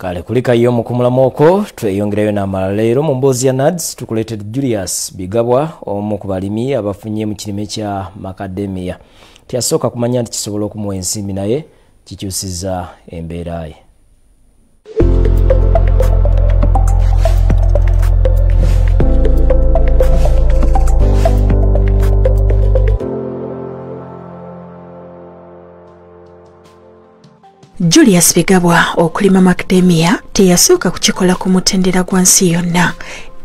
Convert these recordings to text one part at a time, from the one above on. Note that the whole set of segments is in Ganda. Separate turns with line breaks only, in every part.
Kale kulika yo mukumulamuko tweyongerayo n'amalala leero mu mboozi ya NADS tukuleetedde Julius Bigabwa omu ku balimi abafunye mu kirime kya Macadamia. Teyasooka kumanya nti kisobola okumuwa ensimbi naye kikyusizza embeera ye.
Julius Bigabwa okulima Macadamia teyasooka kukikola ku mutendera gwa nsi yonna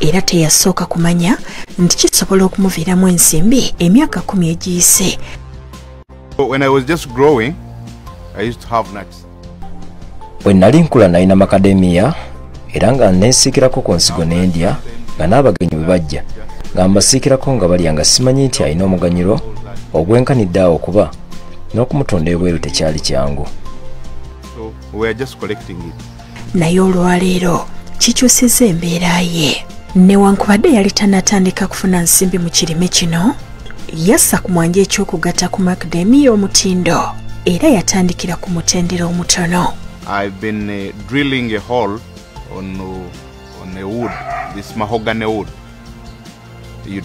era teyasooka kumanya nti kisobola okumuviiramu ensimbi emyaka 10 egiyise.
When I was just growing, I used to have nuts.
When nali nkula nalina Macadamia era nga nesiikirako ku nsigo n'endya nga n'abagenyi bwe bajja nga mbasiikirako nga balya nga simanyi nti alina omuganyiro ogwenkanidde awo kuba n'okumutunda ebweru tekyali kyangu.
We are just collecting it.
Naye olwaleero kikyusizza embeera ye. Newankubadde yali tannatandika kufuna nsimbi mu kirime kino, yassa ku mwanja ekyokugatta ku Macadamia omutindo era yatandikira ku mutendera omutono.
I've been drilling a hole on a wood, this mahogany wood. You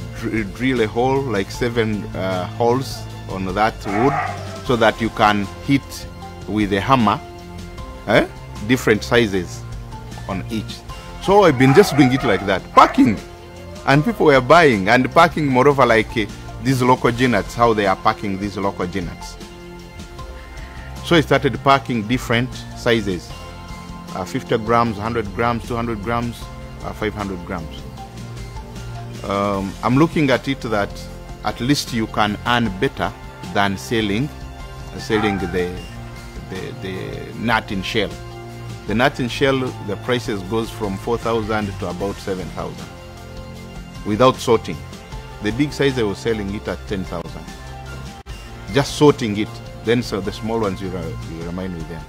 drill a hole like 7 holes on that wood so that you can hit with a hammer different sizes on each. So I've been just doing it like that, packing, and people were buying and packing. Moreover, like these local nuts, how they are packing these local nuts. So I started packing different sizes, 50 grams, 100 grams, 200 grams, 500 grams. I'm looking at it that at least you can earn better than selling the nut in shell. The nut in shell, the prices goes from 4,000 to about 7,000 without sorting. The big size I was selling it at 10,000. Just sorting it, then so the small ones you remain with them.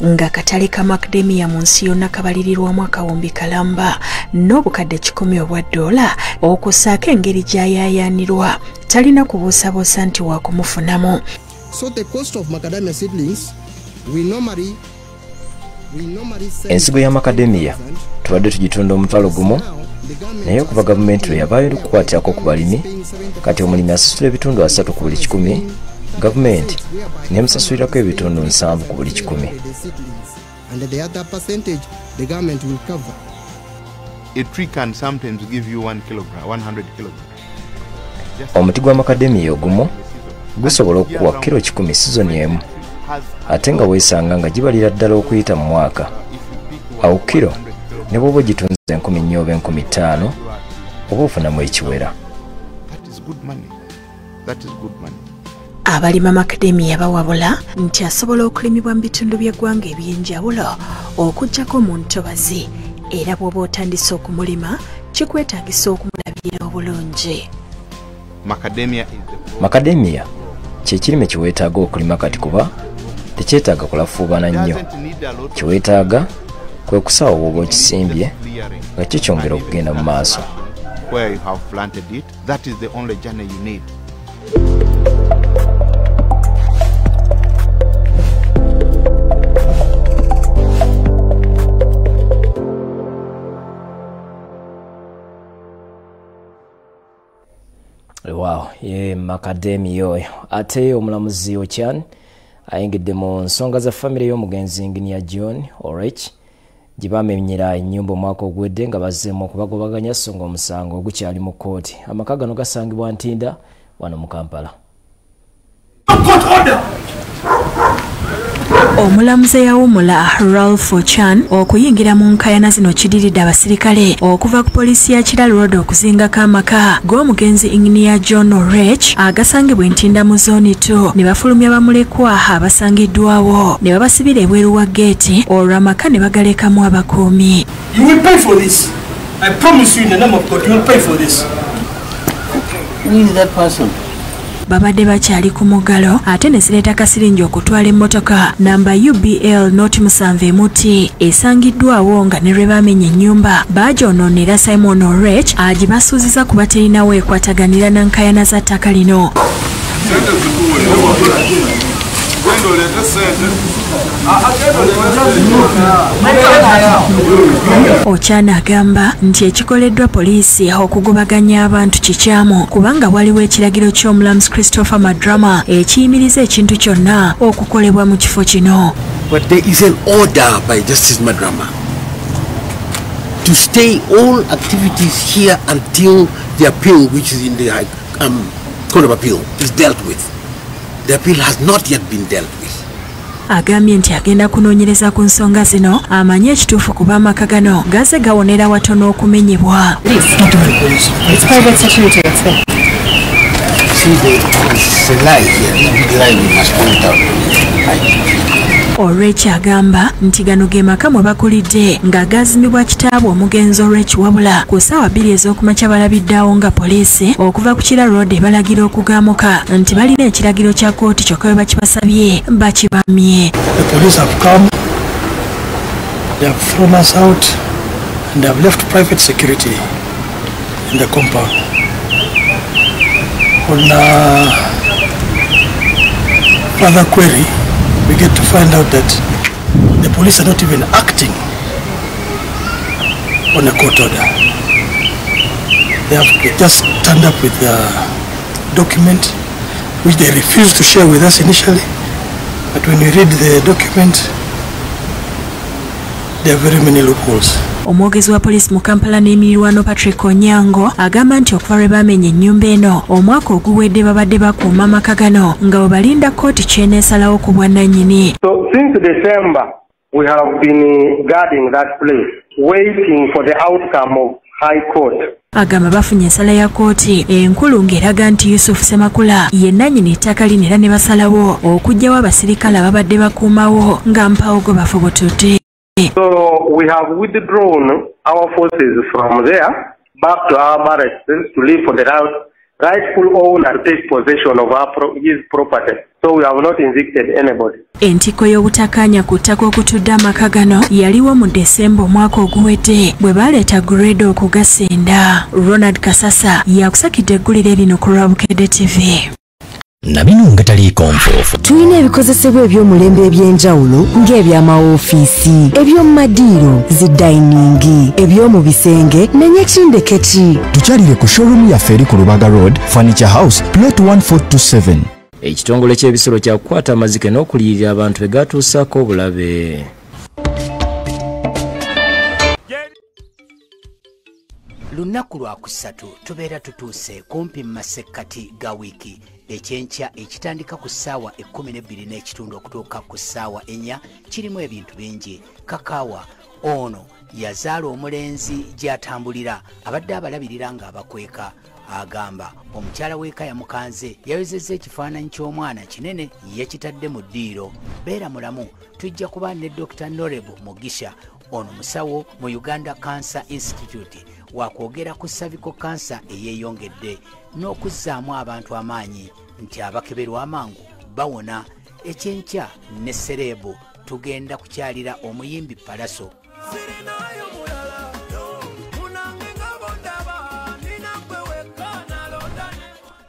Nga katale ka Macadamia mu nsi yonna kabalirirwamu akawumbi kalamba n'obukadde 10 obwa $, okusaako engeri gy'ayaayaanirwa talina kubuusabuusa nti waakumufunamu.
So the cost of macadamia seedlings we normally
ensigo ya Macadamia tubadde tugitunda omutwalo gumu naye okuva gavumenti lwe yavaayo okukwatirako ku balimi kati omulimi asasula ebitundu 3 ku buli 100 gavumenti nemusasulirako ebitundu 7 ku buli 100.
and the other percentage the government will cover.
A tree can sometimes give you 1 kilogram, 100 kilograms.
Omuti gwa Macadamia ogumu gusobola okuwa kilo 10 sizoni emu ate nga weesanga nga gibalira ddala okuyita mu mwaka. Awo kilo ne bw'oba gitunze 10,000 oba 15,000 oba ofunamu ekiwera.
Abalima Macadamia bawabula nti asobola okulimibwa mu bitundu by'eggwanga eby'enjawulo okuggyako mu ntobazi era bw'oba otandise okumulima kikwetaagisa okumulabirira obulungi.
Macadamia kyekirime kiweetaaga okulima kati kuba tekyetaaga kulafuubana nnyo. Kiweetaaga kwe kusaawa bw'oba okisimbye nga kyo kyongera okugenda mu maaso. Wow, ye Macadamia oyo. Ate omulamuzi Ochan ayingidde mu nsonga za family y'omugenzi Engineer John Orech gibamenyera ennyumba omwaka ogwedde nga bazzeemu okubagobaganya songa omusango ogukyali mu kkooti. Amaka gano gasangibwa Ntinda wano mu Kampala.
Omulamuzi yawumula Ralph Ochan okuyingira mu nkayana zino kidiridde abasirikale okuva ku poliisi ya Kiral Road okuzingako amaka g'omugenzi Engineer John Orech agasangibwa Ntinda mu zooni 2 ne bafulumya bamulekwa abasangiddwawo ne babasibira ebweru wa geeti olw'amaka ne bagalekamu abakuumi.
You will pay for this. I promise you in the name of God, you will pay for this.
Who is that person?
Babadde bakyali ku muggalo ate ne zireeta kasiringi okutwala emmotoka namba UBL not musanve muti esangiddwawo nga ne lwe bamenya ennyumba baagyononera Simon Orech agibasuuziza kuba terinawo ekwataganira na nkayana za ttaka lino. Okyana agamba nti ekikoleddwa poliisi okugobaganya abantu kikyamu kubanga waliwo ekiragiro ky'omulamuzi Christopher Madrama ekiyimiriza ekintu kyonna okukolebwa mu kifo kino.
But there is an order by Justice Madrama to stay all activities here until the appeal, which is in the Court of Appeal, is dealt with. The appeal has not yet been dealt with.
Agambye nti agenda kunoonyereza ku nsonga zino amanye ekituufu kuba amaka gano gaze gawonera watono okumenyebwa.
It's private security, that's it. See, it's a lie here. This big lie we must point out.
Olw'ekyo agamba nti gano ge maka mwe bakulidde nga gaazimibwa kitaabwe omugenzi olw'ekyo wabula ku ssaawa 2 ez'okumakya balabiddeawo nga poliisi okuva ku Kira Road ebalagira okugamuka nti balina ekiragiro kya kooti kyokka bwe bakibasabye bakibamye.
The police have come, they have thrown us out and they have left private security in the compound. On further query, we get to find out that the police are not even acting on a court order. They have just turned up with a document which they refused to share with us initially. But when we read the document, there are very many loopholes.
Omwogezi wa poliisi mu Kampala n'emirirwano Patrick Onyango agamba nti okuva lwe baamenye ennyumba eno omwaka oguwedde babadde bakuuma amaka gano nga bwe balinda kooti kyeneesalawo ku bwannannyini.
So since December we have been guarding that place waiting for the outcome of High Court.
Agamba bafunye ensala ya kooti enkulu ng'eraga nti Yusuf Semakula ye nannyini ettaka lino era ne basalawo okuggyawo abasirikale ababadde bakuumawo nga mpawogo bafubutudde.
So we have withdrawn our forces from there back to our barracks to leave for the rightful owner to take possession of his property. So we have not evicted anybody.
Entiko y'obutakkaanya ku ttaka okutudde amaka gano yaliwo mu Desemba omwaka oguwedde bwe baleeta grade okugasenda. Ronald Kasasa yakusakidde eggulire lino ku lwa Bukedde TV.
Nabino Agataliikonfuufu.
Tulina ebikozesebwa eby'omulembe eby'enjawulo ng'eby'amawoofiisi, eby'omumadiiro, ziddayiningi, eby'omu bisenge n'enyekindekeki.
Tukyalire ku showroom yaffe eri ku Lubaga Road, Furniture House, Plot 1427.
Ekitongole ky'ebisolo kya kukwata amazike n'okuliyirira abantu be gatuusaako obulabe.
Lunaku lwa kusatu tubeera tutuuse kumpi mu masekkati ga wiiki ekyenkya ekitandika ku ssaawa 12:30 okutuuka ku ssaawa 4 kirimu ebintu bingi. Kakaawa ono yazaala omulenzi gy'atambulira abadde abalabirira ng'abakweka. Agamba omukyala w'eka yamukanze yayozezza ekifaananyi ky'omwana kinene yakitadde mu ddiiro. Beera mulamu, tujja kuba ne Dr. Norebo Mugisha ono musawo mu Uganda Cancer Institute wakwogera ku cervical cancer eyeeyongedde n'okuzzaamu abantu amaanyi nti abakeberwa amangu bawona. Ekyenkya ne Serebu tugenda kukyalira omuyimbi Palaso.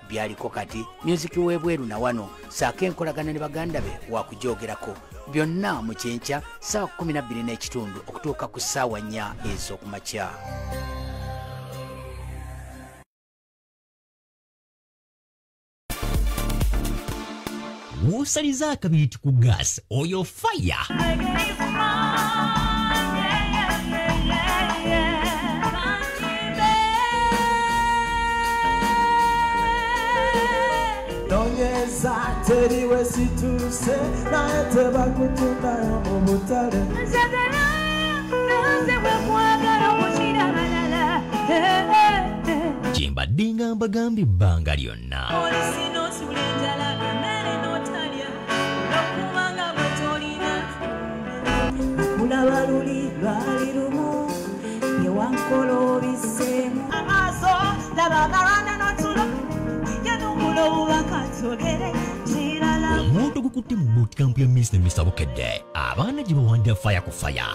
Byaliko kati music webweru na wano saako enkolagana ne baganda be wakujoogerako byonna mu kyenkya ssaawa 12:30 okutuuka ku ssaawa 4 ez'okumakya.
Wosaliza akabiri ku gas oyo fire.
Nonyeza teriwe situse naye tebakutundayo mu butale.
Jimbadde nga mbagambye ebbanga lyonna.
Kulabaluli lwali lumu yewankola obiseemu amaaso labagalwana n'otulo yanungula obubaka nsogere kirala.
Omuntu gukutte mu bootcamp ya Mr. Bukedde abaana gye bawandira fire ku fire.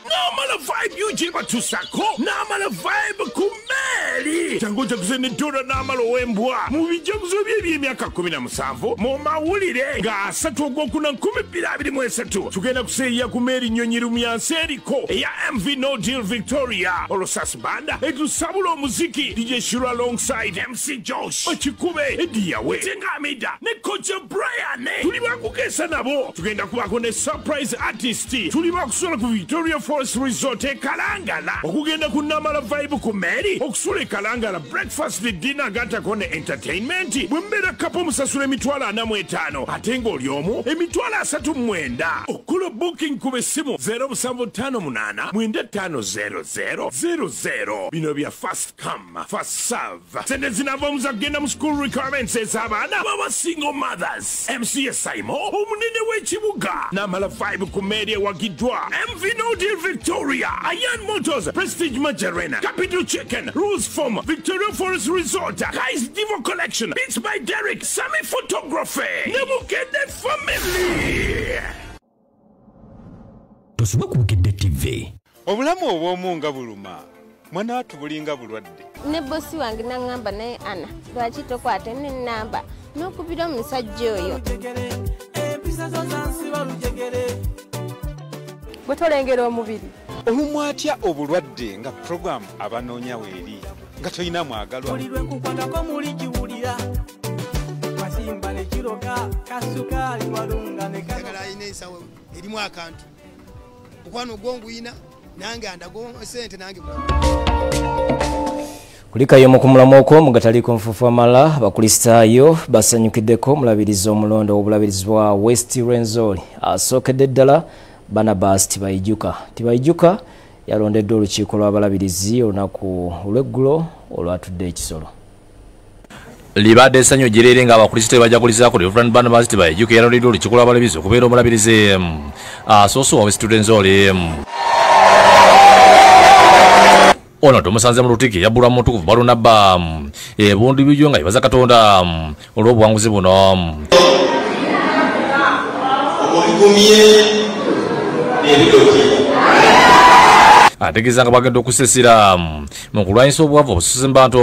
No, man, vibe yuji batusako n'amala vibe ku meri jangu jakuze ne dola n'amala owembwa mu bijaguzo by'emyaka 17 mu mawulire nga 3 ogwokuna 2023 tugenda kuseeya ku meri nnyonyi rumyansi eriko eya MV No Deal Victoria olosas banda etusabula omuziki DJ Shiro alongside MC Josh okikube ediyawe tengamida ne Coach Brian tuli bakugesa nabo tugenda kubako ne surprise artist tuli bakusola ku Victoria Forest Resort e Kalangala okugenda ku Namala Vibe ku Meri okusula e Kalangala breakfast dinner gata kone entertainment bwembera kapo musasula emitwalo 45 ate ng'oli omu emitwalo 39 okulo booking ku bessimu 0758 950000 bino bya fast come fast serve sente zinava muzagenda mu school requirements ez'abaana baba single mothers MC Saimo omunene w'ekibuga Namala Vibe ku Meri ewagiddwa MV No Deal Victoria Ayan Motors Prestige Majarena Capital Chicken Rules Form Victoria Forest Resort Guys Divo Collection Beats by Derek Sammy Photography ne Bukedde family
tosuba ku Bukedde TV
obulamu obw'omu nga buluma mwana watu bulinga bulwadde
ne bosi wange nangamba naye ana lwaki tokwate ne namba n'okubira omusajja oyo
bwe tolengera omubiri
olumwatya obulwadde nga program abanoonya weeri nga tolina mwagalwa
olirwenkukwatako muli giwulira wasimba ne kiroga kasukaali walunga ne
kagala ayina ensawo erimu akantu okwano ogwonguyina nange andago sente nange
kulikayo mu kumulamu okwo mu Agataliikonfuufu amala abakristaayo basanyukiddeko omulabirizi omulondo w'obulabirizi bwa West Renzori asookedde ddala Barnabas Tibayijuka yalondeddwa olukiiko lw'abalabirizi olunaku olw'eggulo olwatudde ekisolo
libadde essanyu girere nga abakristaayo bajagulizaako Reverend Barnabas Tibayijuka yalondeddwa olukiiko lw'abalabirizi okubeera omulabirizi asooso wa West Renzori ono tumusanze mu lutiki yabbulwa mu mutukuvu balunabba ebundu bibyo nga yebaza Katonda olw'obuwanguzi buno ategeeza nga bagenda okusesera mu kulwanyisa obwavu obususse mu bantu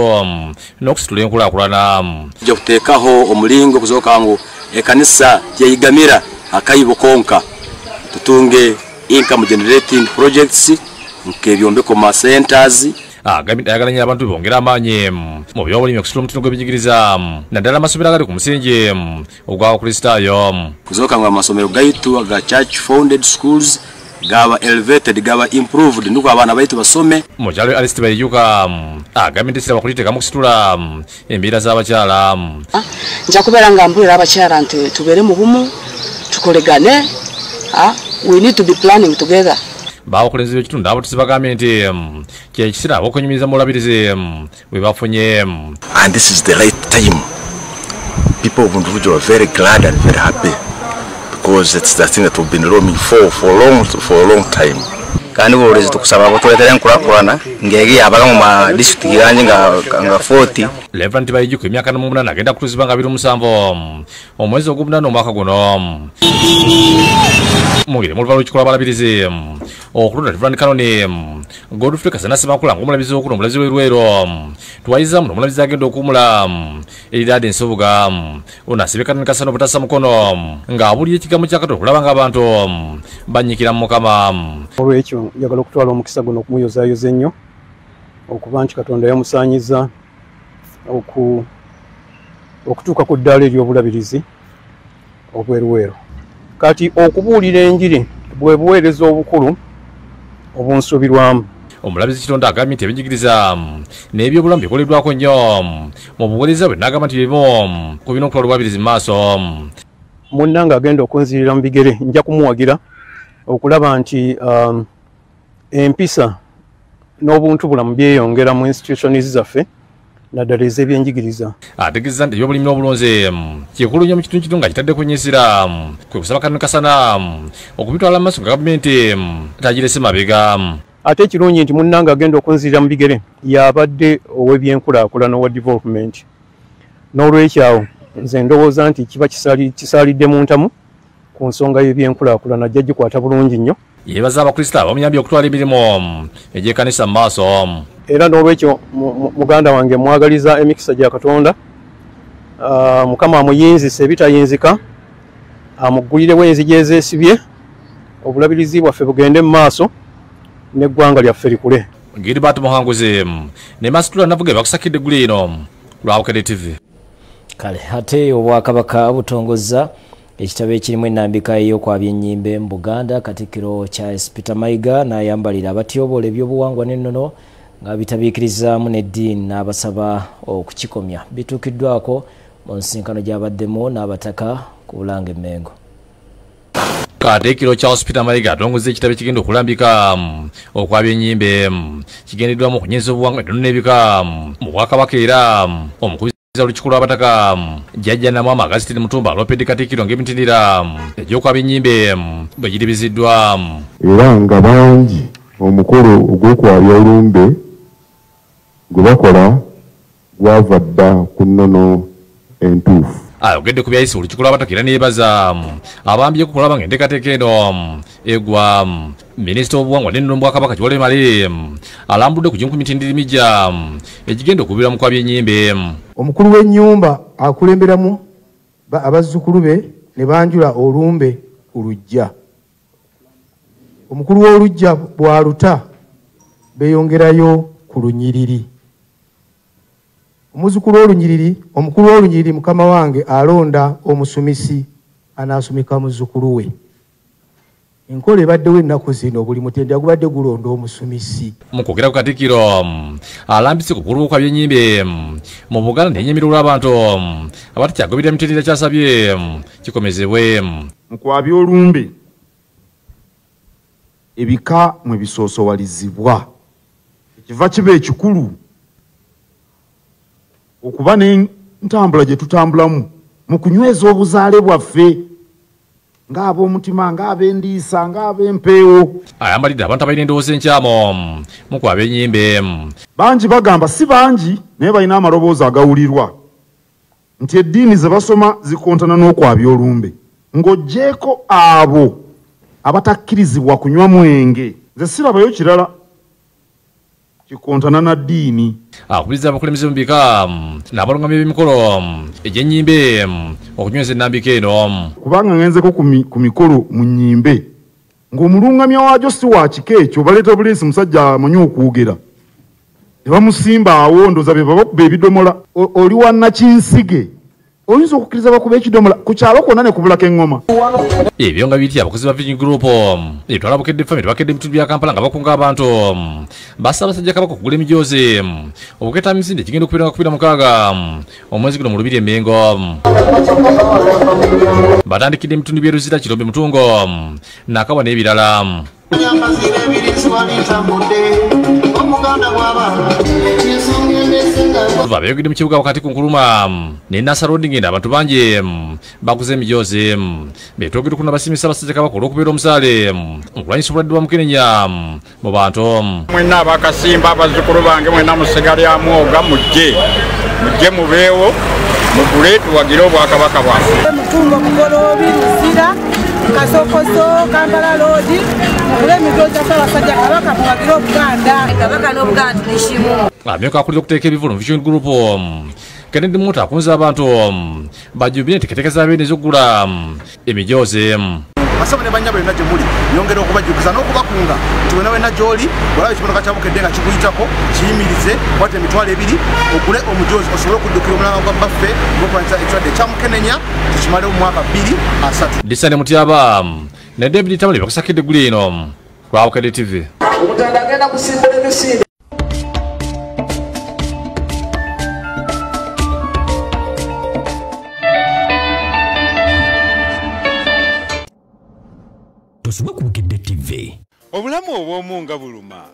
n'okusitula enkulaakulana
ojja kuteekaho omulingo okusooka ngu ekkanisa gyeyigamira akayibo konka tutunge income generating projects nk'ebyombeko ma centers
agalanya abantu bongera amaanyi mu byobulimi okusitula omutindo gw'ebyenjigiriza naddala amasomero agali ku musingi ogw'abakristaayo
kuzooka ngu amasomero gaitu aga church founded schools gaba elevated gaba improved nuko abaana baitu basome
mu kyalo Alice Tibayijuka agambye nti siraba kuliteekamu okusitula embeera z'abakyala
nja kubeera nga mbulira abakyala nti tubeere mu bumu tukolegane we need to be planning together
bawokulenzera ekitundu abatuuze bagambye nti kyekisira ab'okwenyumiriza mu bulabirizi bwe bafunye
and this is the right time people of Bundubujo are very glad and very happy because it's the thing that we've been roaming for a long time kandi bwolezi tukusaba kutuletera enkulakulana ngeri abaga mu madistrict ganji nga 40
Reverend Tibayijuka emyaka 8 agenda kutuuzibwa nga 27 omwezi ogw'omunana omwaka guno mugire mu lubalama lw'ekikolo abalabirizi okulonda Reverend Kanoni Godfrey Kasanasemakula ng'omulabizi w'okuna omulabizi w'Erwero tuwayiza muno omulabizi agenda okuwumula eridadi ensobuga ono asibye Kanoni Kasana obutassa mukono ng'abulira ekigambo kya Katonda okulaba ng'abantu bannyikira mu Mukama
olw'ekyo njagala okutwala omukisa guno okumuyozaayoza ennyo okuba nti Katonda yamusaanyiza okutuuka ku ddaala ery'obulabirizi obw'Erwero kati okubuulira enjiri bwe buweereza obukulu obunsuubirwamu
omulabizi Kitonda agambye nti ebyenjigiriza n'ebyobulamu bikoleddwako nnyo mu buweereza bwe n'agamba nti bimu ku bina okutwala obulabirizi mu maaso
munnange agenda okunzirira mu bigere nja kumuwagira okulaba nti empisa n'obuntu bulamu byeyongera mu institutions zaffe naddala ez'ebyenjigiriza
ategeeza nti ebyobulimi n'obulonzi kikulu nnyo mu kitundu nga kitadde kunyiisira kwe kusaba Kanoni Kasana okubitwala mu maaso nga gavumenti tagirese mabega
ate ekirungi nti munnange agenda okunzirira mu bigere y'abadde ow'ebyenkulaakulana owa development n'olwekyawo nze ndowooza nti kiba kisaalidde mu ntamu ku nsonga y'ebyenkulaakulana ajja gikwata bulungi nnyo
yebaza abakristaayo abamuyambye okutwala emirimu egy'ekkanisa mu maaso.
Era n'olwekyo muganda wange mwagaliza emikisa gya Katonda, Mukama amuyinzise ebitayinzika, amuggulirewo enzigi ezeesibye, obulabirizi bwaffe bugende mu maaso n'eggwanga lyaffe likule.
Gilbert Muhanguzi ne Masitula Navuge bakusakidde eggulu eno lwa Bukedde TV.
Kale ate Obwakabaka butongoza ekitabo ekirimu ennambika ey'okwabya ennyimbe mu Buganda. Katikkiro Charles Peter Mayiga n'ayambalira abatyobola ebyobuwangwa n'ennono nga bitabiikirizaamu n'eddiini n'abasaba okukikomya. Bituukiddwako mu nsinkano gy'abaddemu n'abataka ku Bulange Mmengo.
Katikkiro Charles Peter Mayiga atongoza ekitabo ekigenda okulambika okwabya ennyimbe kigendeddwamu okunyweza obuwangwa ennono n'ebika mu Bwakabaka. Era omukubiza olukikulu lw'abataka Jjajja Namwama Augustine Mutumba alopedde Katikkiro ng'emitendera egy'okwabya ennyimbe bwe giribiziddwa.
Era nga bangi omukolo ogw'okwabya olumbe gwe bakola gwava dda ku nnono entuufu.
Ayogedde ku byayisa olukikulu lw'abataka era neyebaza abambyeko kulaba ng'enteekateeka eno egwa. Minisita w'obuwangwa n'ennono mu Bwakabaka Kiwole Male alambudde ku gimu ku mitendera emigya egigenda okubira mu kwabya ennyimbe.
Omukulu w'ennyumba akulemberamu abazzukulu be ne banjula olumbe ku luggya. Omukulu w'oluggya bw'aluta beeyongerayo ku lunyiriri. Omukulu w'olunyiriri mukama wange alonda omusumisi anaasumika muzzukulu we. Enkola ebaddewo ennaku zino buli mutendera gubadde gulonda omusumisi.
Mu kwogera ku Katikkiro alambise ku bukulu bw'okwabya ennyimbe mu Buganda n'ennyumirwa lw'abantu abatakyagoberera mitendera kyasabye kikomezebwe.
Mu kwabya olumbe ebika mwe bisoosowalizibwa ekiva kiba ekikulu okuba n'entambula gye tutambulamu mu kunyweza obuzaale bwaffe ng'ab'omutima ng'ab'endiisa ng'ab'empeewo.
Ayambalidde abantu abalina endowooza enkyamu mu kwabya ennyimbe.
Bangi bagamba si bangi naye balina amaloboozi agawulirwa nti eddiini ze basoma zikontana n'okwabya olumbe ng'oggyeko abo abatakkirizibwa kunywa mwenge. Nze sirabayo kirala kikontana na ddiini.
Akubiriza abakulembeze mu bika n'abalungamya b'emikolo egy'ennyimbe okunyweza ennambika eno.
Kubanga ngenzeko ku mikolo mu nnyimbe ng'omulungamya waagyo si wa kika ekyo, baleeta buleesi musajja amanyi okwogera ne bamusimba awo ndooza be babakuba ebidomola. Oli wa Nakinsige oyinza okukkiriza bakuba ekidomola ku kyalo kwonna ne kubulako eŋŋoma.
Ebyo nga biti abakozi ba Vision Group etwala Bukedde Family bakedde ebitundu bya Kampala nga bakunga abantu basaba Basajja Kabaka okugula emijoozi obuketa misinde kigenda okubira mukaaga omwezi guno mu Lubiri Mmengo. Batandikidde ebitundu by'Eruzira, Kirombe, Mutungo, Nakawa n'ebirala. Beeyogedde mu kibuga wakati ku Nkuluma ne Nasarondi ngenda abantu bangi baguze emijoozi beetwogedde kuna basimisa Basajja Kabaka olw'okubeera omusaale okulwanyisa obulwadde bwa mukenenya mu bantu.
Mwenna abakasimba abazzukulu bange mwenna musigale amwoga mujje mubeewo mugule tuwagire Obwakabaka bwaffe.
Mutungo Mugoloobi, Luzira, Kasokoso, Kampala Road, mugule emijoozi Basajja Kabaka muwagire Obuganda. Kabaka n'Obuganda nishimu.
Amyuka akulira okuteeka ebivulo mu Vision Group Kennedy Muta akunze abantu bajjubire enteekateeka z'abeene ez'okugula emijoozi.
Basaba ne banyabo bonna gye muli nyongera okubajjukiza n'okubakunga nti wena wena gy'oli olaba ekimotoka kya Bukedde nga kikuyitako kiyimirize kwata emitwalo 2 ogule omujoozi osobole okuddukira omulanga gwa baffe gw'okulwanyisa ekirwadde kya mukenenya tekimalewo mu mwaka 2-3.
Disane Mutyaba ne David Tamale bakusakidde eggulu eno lwa Bukedde TV.
Omutanda agenda kusimbula emisinde.
Tosubwa ku Bukedde TV.
Obulamu obw'omu nga buluma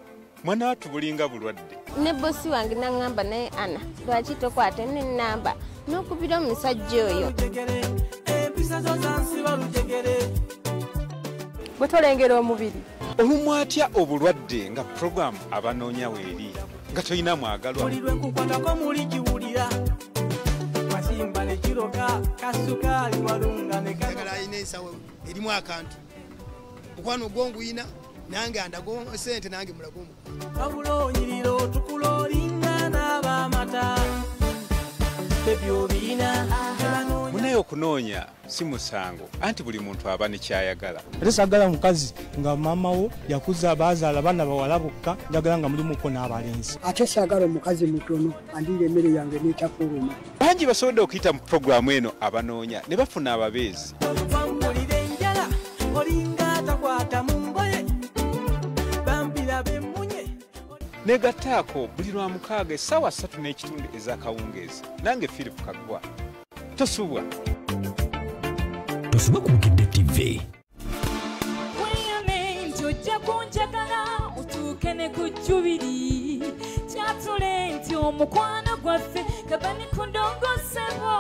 mwana watu bulinga bulwadde.
Ne bosi wange nangamba naye Ana lwaki tokwata n'ennamba n'okubira omusajja oyo.
Bwe tolengera omubiri
Olumwatya obulwadde nga program abanoonya weeri nga toyina mwagalwa.
Olirwenkukwatako muli giwulira wasimba ne kiroka kasukaali walunga ne
kagala ayina ensawo erimu akantu mukwano gwonguyina nange andago sente nange mulago
wabula onyiriro tukula olinga n'abamata ebyo biina
munaye okunoonya si musango anti buli muntu aba ne kyayagala
ate sagala mukazi nga maama wo yakuza bazaala baana bawala bokka njagala nga mulimuko n'abalenzi
ate sagala omukazi mutono andire emmere yange n'etakuluma
bangi basobodde okuyita mu puroguramu eno abanoonya ne bafuna ababeezi
wamulira enjala olinga atakwata mu ngoye bambira bemmunye
negattaako buli lwa mukaaga essaawa 3:30 ez'akawungeezi nange Philip Kaggwa tosubwa
tosubwa ku Bukedde TV.
Weyame nti ojja kunjagala utuuke ne ku Jubiri kyatule nti omukwano gwaffe kabani ku ndongosebo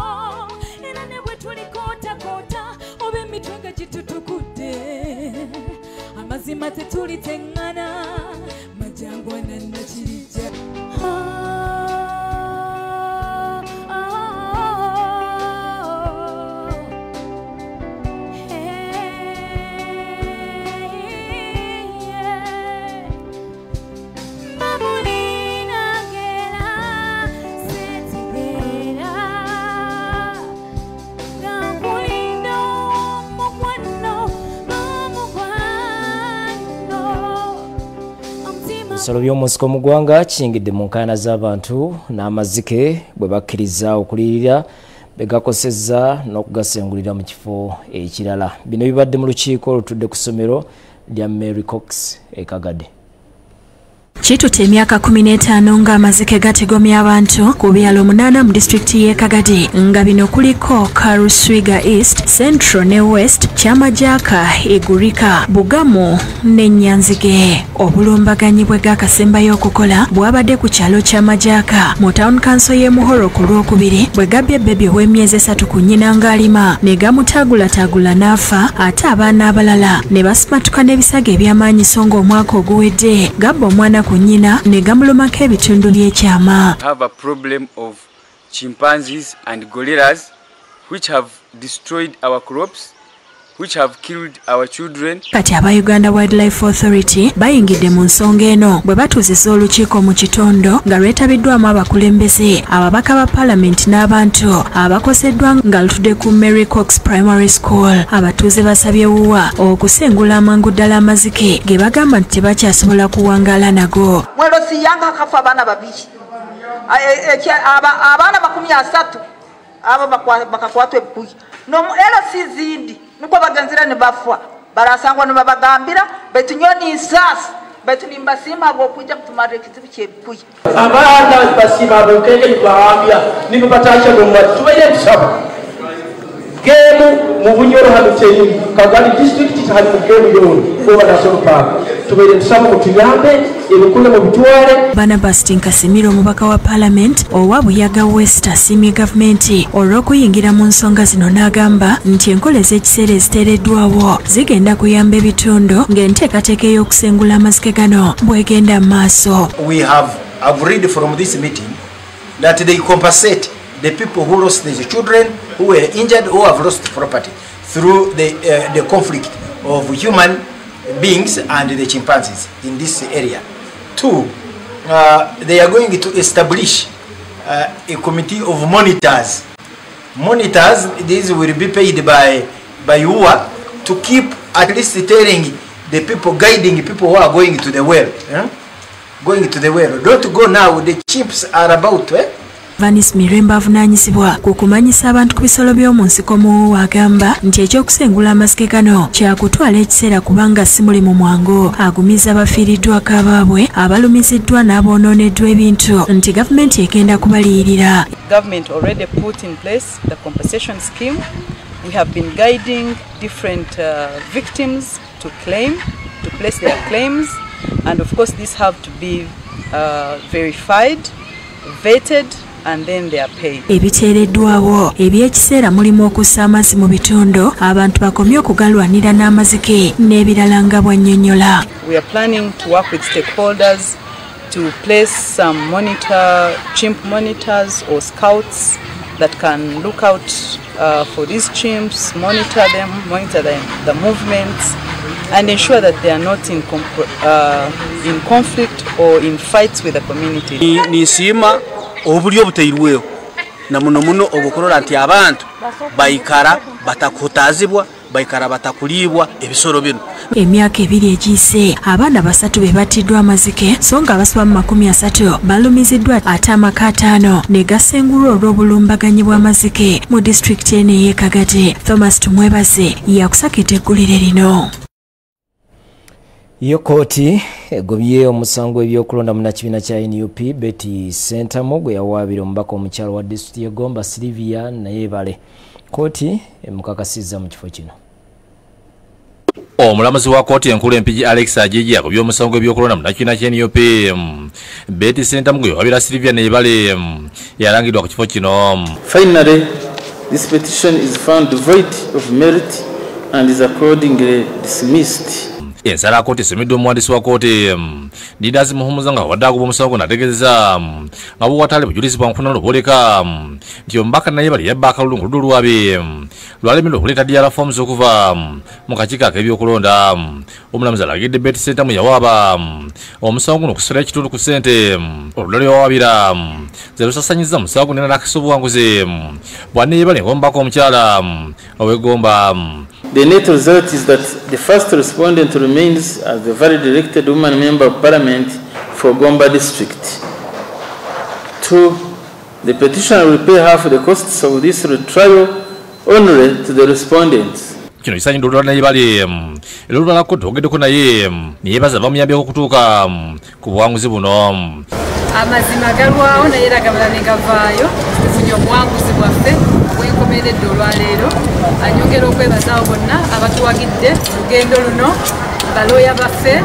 era ne bwe tulikootakoota oba emitwe nga gitutukudde amazima tetuliteŋŋana majangwana nakirijja
Ebisolo by'omunsiko mu ggwanga kiyingidde mu nkaayana z'abantu n'amazike bwe bakkiriza okuliyirira begakosezza n'okugasengulira mu kifo ekirala. Bino bibadde mu lukiiko olutudde ku ssomero lya Mary Cox e Kagadde.
Kitutte emyaka 15 ng'amazike gategomya abantu ku byalo 8 mu disitulikiti y'e Kagadde nga bino kuliko Karuswiga East, Central ne West, Kyamajaka, Igurika, Bugamu ne Nyanzige. Obulumbaganyi bwe gakasembayo okukola bwabadde ku kyalo Kyamajaka mu Town Council y'e Muhoro ku Lwokubiri bwe gabbye bbebi ow'emyezi 3 ku nnyina ng'alima ne gamutagula n'afa ate abaana abalala ne basimatuka n'ebisago eby'amaanyi so ng'omwaka oguwedde gabba omwana kunyina ne gamulumako ebitundu by'ekyama.
Have a problem of chimpanzees and gorillas which have destroyed our crops, which have killed our children.
Kati aba Uganda Wildlife Authority bayingidde mu nsonga eno bwe batuuzizza olukiiko mu kitondo nga lwetabiddwamu abakulembeze ababaka ba Parliament n'abantu abakoseddwa nga lutudde ku Mary Cox Primary School. Abatuuze basabye wuwa okusengula amangu ddala amazike ge bagamba nti tebakyasobola kuwangaala nago.
Mwelo siyanga kafa abaana babiri abaana 30 abo bakakwatwa ebbuyi elo sizindi nuko baganzira ne bafwa barasangwa ne babagambira betunyoni nsasi betunimba sima abo kuja kutumara ekizibu kyebbuyi
abaana basima abo kenge kubahambira nibo batacha mu tubaye tusaba gemu mu bunyoro hano cyeni Kagali district hali mu gemu yoni kuba national park tubaye tusaba kutuyambe ebikule mu bitwale.
Barnabas Tinkasimiro omubaka wa Parliament owa Buyaga West asimye gavumenti olw'okuyingira mu nsonga zino n'agamba nti enkola ez'ekiseera eziteereddwawo zigenda kuyamba ebitundu ng'enteekateeka ey'okusengula amazike gano bwegenda mu maaso.
We have agreed from this meeting that they compensate the people who lost their children, who were injured, who have lost property through the conflict of human beings and the chimpanzees in this area. 2, they are going to establish a committee of monitors. Monitors, these will be paid by UWA to keep at least telling the people, guiding people who are going to the well. Going to the well. Don't go now, the chimps are about.
Vanis Miremba avunaanyizibwa ku kumanyisa abantu ku bisolo by'omu nsiko mu agamba nti ekyokusengula amazike gano kyakutwala ekiseera kubanga si mulimu mwangu. Agumiza abafiiriddwako abaabwe abalumiziddwa n'aboononeddwa ebintu nti gavumenti egenda kubaliyirira.
Government already put in place the compensation scheme. We have been guiding different victims to place their claims, and of course these have to be verified, vetted, and then they are paid.
Ebiteereddwawo eby'ekiseera mulimu okussa amazzi mu bitundu abantu bakomye okugalwanira n'amazike n'ebirala nga bwannyonnyola.
We are planning to work with stakeholders to place some chimp monitors or scouts that can look out for these chimps, monitor them, the movements, and ensure that they are not in conflict or in fights with the community.
Nisima obulyo butayirweho na muno obukorora nti abantu bayikara batakutazibwa bayikara batakulibwa ebisoro bino.
Emyaka 2 egiyise abaana 3 be battiddwa amazike so nga abasoba 30 balumiziddwa ate amaka 5 ne gasengulwa olw'obulumbaganyi bw'amazike mu disitulikiti eno ey'e Kagadi. Thomas Tumwebaze yakusakita eggulire lino.
Iyo kooti egobye omusango ebyokulonda mu kibiina kya NUP Betty Sentamu gwe yawaabira omubaka omukyalo wa disitulikiti y'e Gomba Sylvia Nayebale. Kooti emukakasizza mu kifo kino.
Omulamuzi wa kooti enkulu empigi Alex Ajiji akobye omusango ebyokulonda mu kibiina kya NUP Betty Sentamu gwe yawaabira Sylvia Nayebale yalangidwa ku kifo kino.
Finally, this petition is found devoid of merit and is accordingly dismissed.
Ensala kooti esomeddwa omuwandiisi wa kooti Didas Muhumuza nga wadde agoba omusango n'ategeezeza nga buwatale bujulizi bwa nfuna luboleka nti omubaka Nayebale yabba akalulu ku ludda lwabe lwalemererwa okuleeta DRA forms okuva mu kakiiko ak'ebyokulonda. Omulamuzi alagidde Betty Sentamu yawaaba omusango guno okusala ekitundu ku ssente olulala lwawaabira ze lusasanyiza musango guno n'akisa obuwanguzi bwa Nayebale ng'omubaka omukyala ow'e Gomba.
The net result is that the first respondent remains as the valid elected woman member of parliament for Gomba district. 2. The petitioner will pay half the costs of this retrial only to the respondents.
Kino kisanyidde olulala Nayebale olulala kooti ogeddeko naye neyeebaza bamuyambyeko okutuuka ku buwanguzi buno.
Amazima galwawo naye era gamala ne gavaayo tufunye obuwanguzi bwaffe obwenkomeredde olwaleero. Anyongera okwebazawo bonna abatuwagidde lugendo luno balooya baffe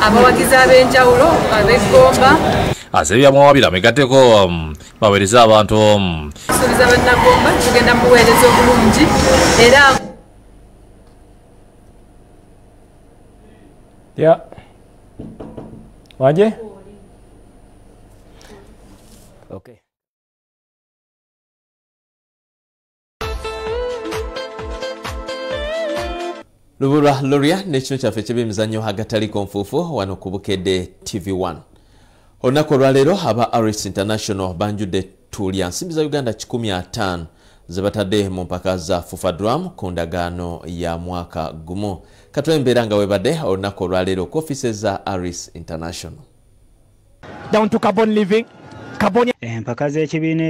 abawagizi ab'enjawulo ab'e Gomba.
Asebya mwawabira megatteko baweereza abantu.
Suubiza bannagomba tugenda mu buweereza obulungi era
ya waje okay.
Lubulwa Loria n'ekino kyaffe ky'ebyemizannyo Agataliikonfuufu wano ku Bukedde TV1. Olunaku olwaleero aba Aris International banjudde tulya nsimbi za Uganda 150 ze batadde mu mpaka za FUFADRAM ku ndagaano ya mwaka gumu. Katwembeera nga webadde olunaku olwaleero ku offices za Aris International.
Down to carbon living. Carbon empaka z'ekibiina